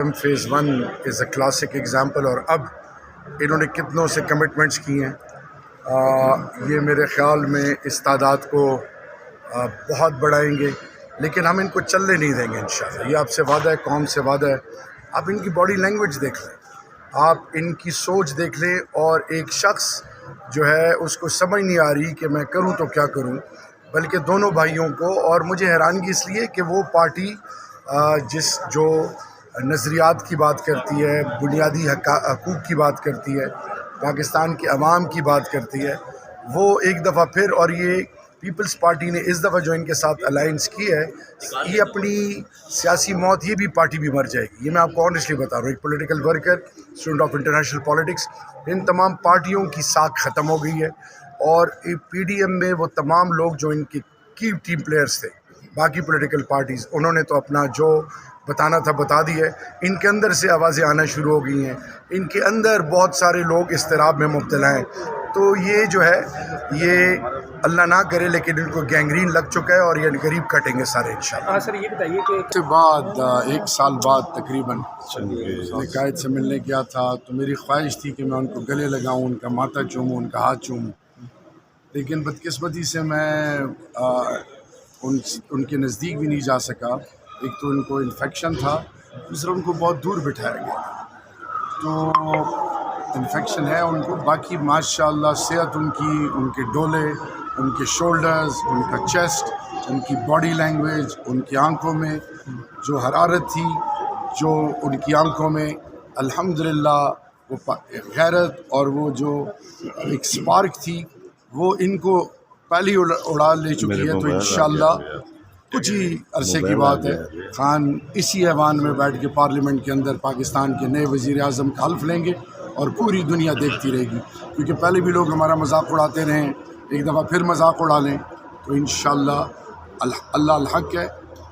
Phase 1 is a classic example, اور اب انہوں نے کتنوں سے کمٹمنٹس کی ہیں. یہ میرے خیال میں اس تعداد کو بہت بڑھائیں گے، لیکن ہم ان کو چلنے نہیں دیں گے انشاءاللہ. یہ آپ سے وعدہ ہے، قوم سے وعدہ ہے. آپ ان کی باڈی لینگویج دیکھ لیں، آپ ان کی سوچ دیکھ لیں، اور ایک شخص جو ہے اس کو سمجھ نہیں آ رہی کہ میں کروں تو کیا کروں، بلکہ دونوں بھائیوں کو. اور مجھے حیرانگی اس لیے کہ وہ پارٹی جو نظریات کی بات کرتی ہے، بنیادی حقوق کی بات کرتی ہے، پاکستان کے عوام کی بات کرتی ہے، وہ ایک دفعہ پھر، اور یہ پیپلز پارٹی نے اس دفعہ جو ان کے ساتھ الائنس کی ہے، یہ اپنی سیاسی موت، یہ بھی پارٹی بھی مر جائے گی. یہ میں آپ کو آنیسٹلی بتا رہا ہوں، ایک political worker, student of international politics. ان تمام پارٹیوں کی ساکھ ختم ہو گئی ہے، اور پی ڈی ایم میں وہ تمام لوگ جو ان کے کی ٹیم پلیئرز تھے، باقی پولیٹیکل پارٹیز، انہوں نے تو اپنا جو بتانا تھا بتا دی ہے. ان کے اندر سے آوازیں آنا شروع ہو گئی ہیں، ان کے اندر بہت سارے لوگ اضطراب میں مبتلا ہیں. تو یہ جو ہے، یہ اللہ نہ کرے لیکن ان کو گینگرین لگ چکا ہے، اور یہ غریب کٹیں گے سارے انشاءاللہ. سر یہ بتائیے کہ اس کے بعد 1 سال بعد تقریباً قائد سے ملنے گیا تھا، تو میری خواہش تھی کہ میں ان کو گلے لگاؤں، ان کا ماتھا چوموں، ان کا ہاتھ چوموں. لیکن بدقسمتی سے میں ان کے نزدیک بھی نہیں جا سکا. ایک تو ان کو انفیکشن تھا، دوسرا ان کو بہت دور بٹھایا گیا. تو انفیکشن ہے ان کو، باقی ماشاءاللہ صحت ان کی، ان کے ڈولے، ان کے شولڈرز، ان کا چیسٹ، ان کی باڈی لینگویج، ان کی آنکھوں میں جو حرارت تھی، جو ان کی آنکھوں میں الحمدللہ وہ غیرت اور وہ جو ایک سپارک تھی، وہ ان کو پہلی اڑا لے چکی ہے. تو انشاءاللہ کچھ ہی عرصے کی بات ہے، خان اسی ایوان میں بیٹھ کے پارلیمنٹ کے اندر پاکستان کے نئے وزیر اعظم کا حلف لیں گے، اور پوری دنیا دیکھتی رہے گی. کیونکہ پہلے بھی لوگ ہمارا مذاق اڑاتے رہے ہیں، ایک دفعہ پھر مذاق اڑا لیں. تو انشاءاللہ اللہ الحق ہے،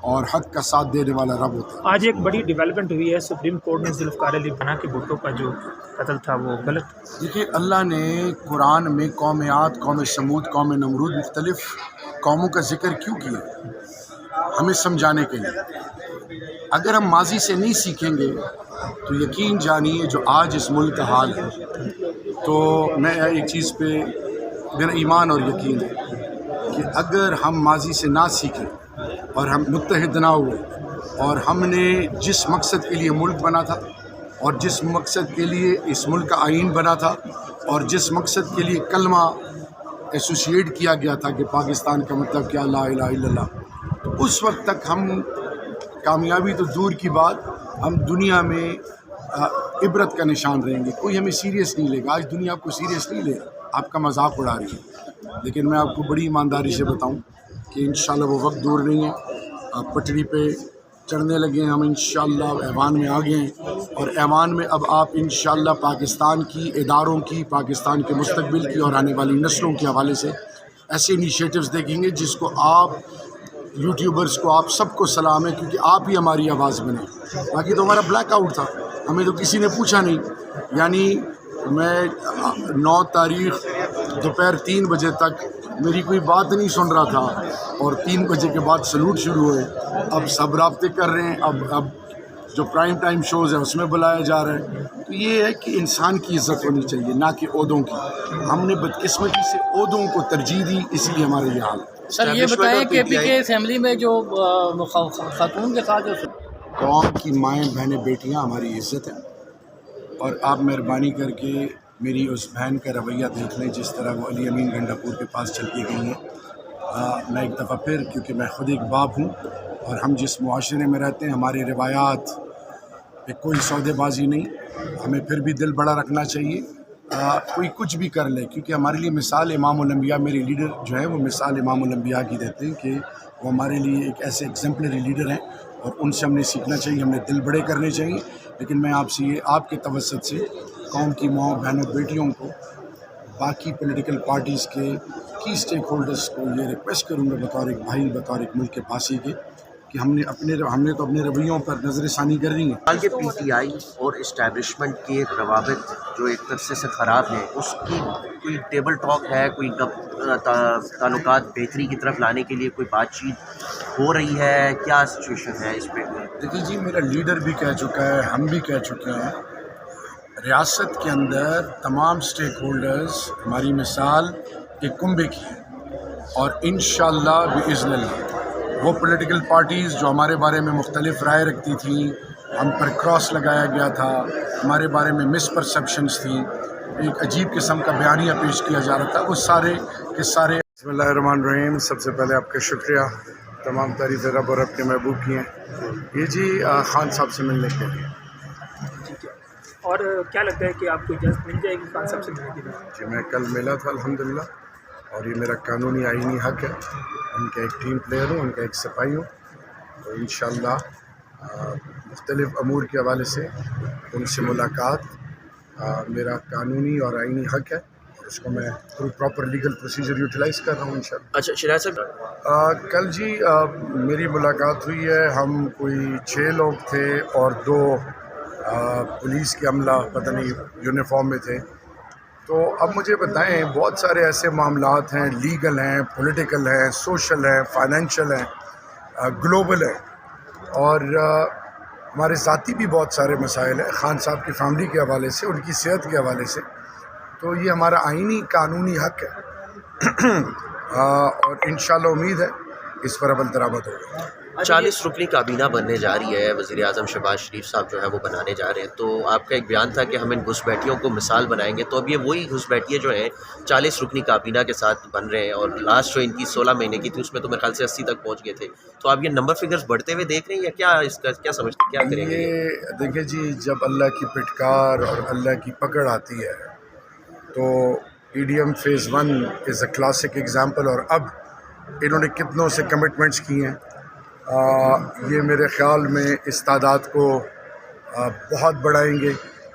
اور حق کا ساتھ دینے والا رب ہوتا ہے. آج ایک بڑی ڈیولپمنٹ ہوئی ہے، سپریم کورٹ نے ذوالفقار علی بھٹو کے بھٹو کا جو قتل تھا وہ غلط. دیکھیے، اللہ نے قرآن میں قوم عاد، قوم سمود، قوم نمرود، مختلف قوموں کا ذکر کیوں کیا؟ ہمیں سمجھانے کے لیے. اگر ہم ماضی سے نہیں سیکھیں گے تو یقین جانیے جو آج اس ملک کا حال ہے. تو میں ایک چیز پہ میرا ایمان اور یقین ہے کہ اگر ہم ماضی سے نہ سیکھیں اور ہم متحد نہ ہوئے، اور ہم نے جس مقصد کے لیے ملک بنا تھا، اور جس مقصد کے لیے اس ملک کا آئین بنا تھا، اور جس مقصد کے لیے کلمہ ایسوسیٹ کیا گیا تھا کہ پاکستان کا مطلب کیا لا الہ الا اللہ، تو اس وقت تک ہم کامیابی تو دور کی بات، ہم دنیا میں عبرت کا نشان رہیں گے. کوئی ہمیں سیریس نہیں لے گا. آج دنیا آپ کو سیریس نہیں لے گا، آپ کا مذاق اڑا رہی ہے. لیکن میں آپ کو بڑی ایمانداری سے بتاؤں کہ انشاءاللہ وہ وقت دور نہیں ہے. پٹڑی پہ چڑھنے لگے ہیں ہم انشاءاللہ، ایوان میں آ گئے ہیں، اور ایوان میں اب آپ انشاءاللہ پاکستان کی اداروں کی، پاکستان کے مستقبل کی اور آنے والی نسلوں کے حوالے سے ایسے انیشیٹوز دیکھیں گے جس کو آپ یوٹیوبرز کو، آپ سب کو سلام ہے، کیونکہ آپ ہی ہماری آواز بنے. باقی تو ہمارا بلیک آؤٹ تھا، ہمیں تو کسی نے پوچھا نہیں. یعنی میں 9 تاریخ دوپہر 3 بجے تک میری کوئی بات نہیں سن رہا تھا، اور 3 بجے کے بعد سلوٹ شروع ہوئے. اب سب رابطے کر رہے ہیں، اب جو پرائم ٹائم شوز ہیں اس میں بلایا جا رہا ہے. تو یہ ہے کہ انسان کی عزت ہونی چاہیے، نہ کہ عہدوں کی. ہم نے بدقسمتی سے عہدوں کو ترجیح دی، اس لیے ہمارا یہ حال ہے. سر یہ بتائیں کہ پی کے اسمبلی میں جو خاتون کے ساتھ جو قوم کی مائیں، بہنیں، بیٹیاں ہماری عزت ہیں، اور آپ مہربانی کر کے میری اس بہن کا رویہ دیکھ لیں، جس طرح وہ علی امین گنڈا پور کے پاس چل کے گئی ہیں. میں ایک دفعہ پھر، کیونکہ میں خود ایک باپ ہوں، اور ہم جس معاشرے میں رہتے ہیں ہماری روایات پہ کوئی سودے بازی نہیں. ہمیں پھر بھی دل بڑا رکھنا چاہیے. کوئی کچھ بھی کر لے، کیونکہ ہمارے لیے مثال امام الانبیاء، میرے لیڈر جو ہے وہ مثال امام الانبیاء کی دیتے ہیں کہ وہ ہمارے لیے ایک ایسے ایگزمپلری لیڈر ہیں، اور ان سے ہم نے سیکھنا چاہیے، ہم نے دل بڑے کرنے چاہیے. لیکن میں آپ سے یہ، آپ کے توسط سے قوم کی ماؤں، بہنوں، بیٹیوں کو، باقی پولیٹیکل پارٹیز کے کی اسٹیک ہولڈرز کو یہ ریکویسٹ کروں گا بطور ایک بھائی، بطور ایک ملک کے پاسی کے، کہ ہم نے تو اپنے رویوں پر نظر ثانی کرنی ہے. حالانکہ پی ٹی آئی اور اسٹیبلشمنٹ کے روابط جو ایک عرصے سے خراب ہیں، اس کی کوئی ٹیبل ٹاک ہے، کوئی تعلقات بہتری کی طرف لانے کے لیے کوئی بات چیت ہو رہی ہے؟ کیا سچویشن ہے اس پہ؟ دیکھیے جی، میرا لیڈر بھی کہہ چکا ہے، ہم بھی کہہ چکے ہیں، ریاست کے اندر تمام سٹیک ہولڈرز ہماری مثال ایک کنبے کی ہے، اور انشاءاللہ بإذن اللہ وہ پولیٹیکل پارٹیز جو ہمارے بارے میں مختلف رائے رکھتی تھیں، ہم پر کراس لگایا گیا تھا، ہمارے بارے میں مس پرسیپشنز تھیں، ایک عجیب قسم کا بیانیہ پیش کیا جا رہا تھا، وہ سارے کے سارے. بسم اللہ الرحمن الرحیم. سب سے پہلے آپ کا شکریہ، تمام تعریفیں رب اور رب کے محبوب کی ہیں. یہ جی خان صاحب سے ملنے کے لیے. ٹھیک ہے، اور کیا لگتا ہے کہ آپ کو اجازت مل جائے گی خان صاحب سے ملنے کے لیے؟ جی میں کل ملا تھا الحمدللہ، اور یہ میرا قانونی آئینی حق ہے. ان کا ایک ٹیم پلیئر ہوں، ان کا ایک سپاہی ہوں، تو انشاءاللہ مختلف امور کے حوالے سے ان سے ملاقات میرا قانونی اور آئینی حق ہے، اور اس کو میں پراپر لیگل پروسیجر یوٹیلائز کر رہا ہوں انشاءاللہ. اچھا شہناز صاحب، کل جی میری ملاقات ہوئی ہے. ہم کوئی 6 لوگ تھے اور 2 پولیس کے عملہ پتہ نہیں یونیفارم میں تھے. تو اب مجھے بتائیں، بہت سارے ایسے معاملات ہیں، لیگل ہیں، پولیٹیکل ہیں، سوشل ہیں، فائنینشیل ہیں، گلوبل ہیں، اور ہمارے ذاتی بھی بہت سارے مسائل ہیں خان صاحب کی فیملی کے حوالے سے، ان کی صحت کے حوالے سے. تو یہ ہمارا آئینی قانونی حق ہے، اور انشاءاللہ امید ہے اس پر عمل درآمد ہوگا. 40 رکنی کابینہ بننے جا رہی ہے، وزیر اعظم شہباز شریف صاحب جو ہے وہ بنانے جا رہے ہیں. تو آپ کا ایک بیان تھا کہ ہم ان گھس بیٹھیوں کو مثال بنائیں گے. تو اب یہ وہی گھس بیٹھیے جو ہیں 40 رکنی کابینہ کے ساتھ بن رہے ہیں، اور لاسٹ جو ان کی 16 مہینے کی تھی اس میں تو میرے خیال سے 80 تک پہنچ گئے تھے. تو آپ یہ نمبر فگرز بڑھتے ہوئے دیکھ رہے ہیں، یا کیا اس کا کیا سمجھتے ہیں، کیا کریں گے؟ یہ دیکھیں جی، جب اللہ کی پٹکار اور اللہ کی پکڑ آتی ہے تو EDM phase 1 is a classic example. اور اب انہوں نے کتنوں سے کمٹمنٹس کی ہیں. یہ میرے خیال میں اس تعداد کو بہت بڑھائیں گے،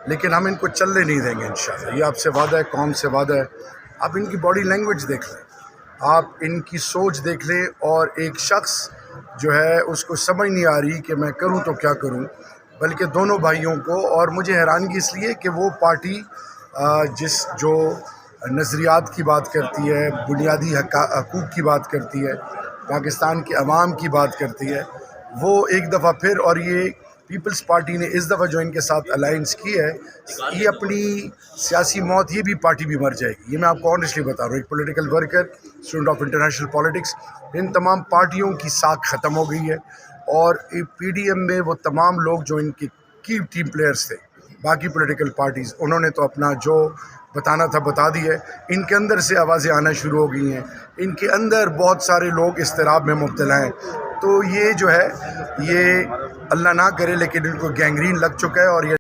لیکن ہم ان کو چلنے نہیں دیں گے انشاءاللہ. یہ آپ سے وعدہ ہے، قوم سے وعدہ ہے. آپ ان کی باڈی لینگویج دیکھ لیں، آپ ان کی سوچ دیکھ لیں، اور ایک شخص جو ہے اس کو سمجھ نہیں آ رہی کہ میں کروں تو کیا کروں، بلکہ دونوں بھائیوں کو. اور مجھے حیرانگی اس لیے کہ وہ پارٹی جو نظریات کی بات کرتی ہے، بنیادی حقوق کی بات کرتی ہے، پاکستان کے عوام کی بات کرتی ہے، وہ ایک دفعہ پھر، اور یہ پیپلز پارٹی نے اس دفعہ جو ان کے ساتھ الائنس کی ہے، یہ اپنی سیاسی موت، یہ بھی پارٹی بھی مر جائے گی. یہ میں آپ کو آنیسٹلی بتا رہا ہوں، ایک political worker, student of international politics. ان تمام پارٹیوں کی ساکھ ختم ہو گئی ہے، اور PDM میں وہ تمام لوگ جو ان کے کی ٹیم پلیئرز تھے، باقی پولیٹیکل پارٹیز، انہوں نے تو اپنا جو بتانا تھا بتا دی ہے. ان کے اندر سے آوازیں آنا شروع ہو گئی ہیں، ان کے اندر بہت سارے لوگ اضطراب میں مبتلا ہیں. تو یہ جو ہے، یہ اللہ نہ کرے لیکن ان کو گینگرین لگ چکا ہے، اور یہ